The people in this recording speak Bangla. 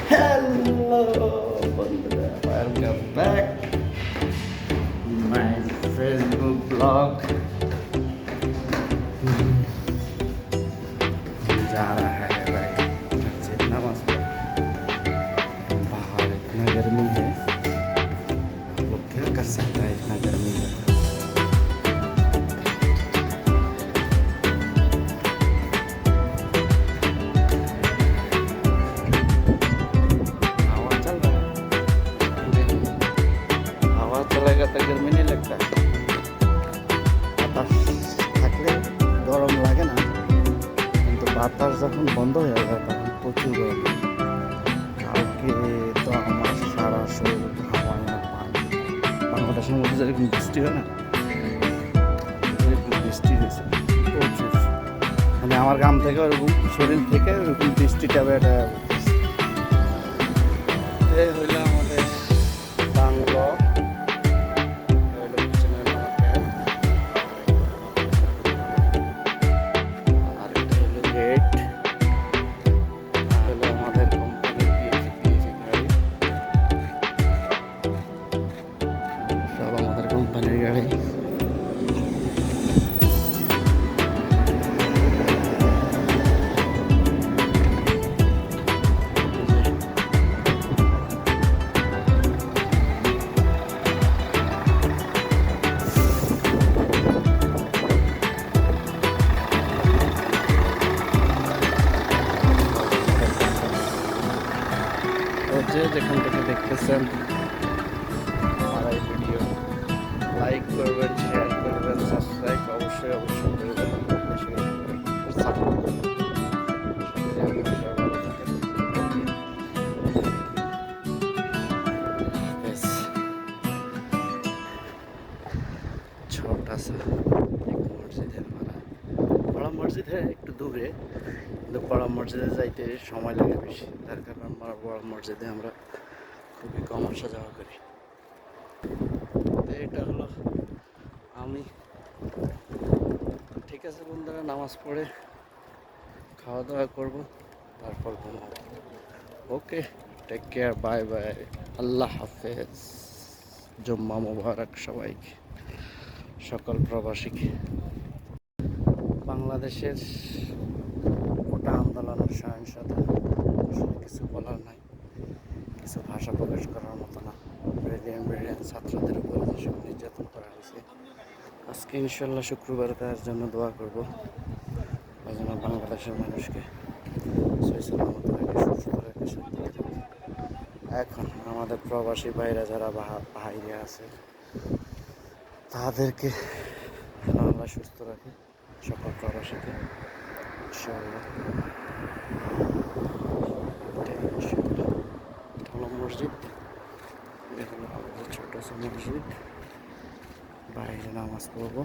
হ্যালো বন্ধুরা, welcome back my Facebook blog. जा रहा है भाई मस्जिद नमाज पढ़। बाहर इतना गर्मी है, लोग क्या कर सकता है इतना गर्मी में। हवा चल रहा है, हवा चलेगा तो गर्मी नहीं लगता। বাতাস থাকলে গরম লাগে না, কিন্তু বাতাস যখন বন্ধ হয়ে যায় তখন প্রচুর গরম। কালকে তো আমার সারা শরীর ঘামায় না পানি। বাংলাদেশের মধ্যে যেরকম বৃষ্টি হয় না, এরকম বৃষ্টি হয়েছে প্রচুর। মানে আমার গ্রাম থেকে ওরকম শরীর থেকে ওরকম বৃষ্টিটা বেটা এই হইল আমাদের বাংলা। কোম্পানির গাড়ি। যে যেখান থেকে দেখতেছেন আমার এই ভিডিও, লাইক করবেন, শেয়ার করবেন, সাবস্ক্রাইব অবশ্যই করবেন, সাপোর্ট করবেন। छोटा सा एक मस्जिद है हमारा, बड़ा मस्जिद है একটু দূরে, কিন্তু বড় মসজিদে যাইতে সময় লাগে বেশি। তার কারণে আমরা বড় মসজিদে আমরা খুবই কম আসা যাওয়া করি। এটা হলো আমি। ঠিক আছে বন্ধুরা, নামাজ পড়ে খাওয়া দাওয়া করবো, তারপর ঘুমাবো। ওকে, টেক কেয়ার, বাই বাই, আল্লাহ হাফেজ। জুম্মা মুবারক সবাইকে, সকল প্রবাসীকে। বাংলাদেশের কোটা আন্দোলনের সহিংসতা আসলে কিছু বলার নাই, কিছু ভাষা প্রকাশ করার মতো না। ব্রিলিয়ান্ট ছাত্রদের উপরে যেসব নির্যাতন করা হয়েছে, আজকে ইনশাল্লাহ শুক্রবার তার জন্য দোয়া করবো। ওই জন্য বাংলাদেশের মানুষকে সহি সালামত রেখে, সুস্থ রেখে, শান্তিতে রেখে। এখন আমাদের প্রবাসী ভাইরা যারা বাইরে আছে, তাদেরকে আল্লাহ সুস্থ রাখে, সকল প্রবাসীকে ইনশাআল্লাহ। এটা হলো মসজিদ, এটা হলো আমাদের ছোট মসজিদ। বাইরে নামাজ পড়বো।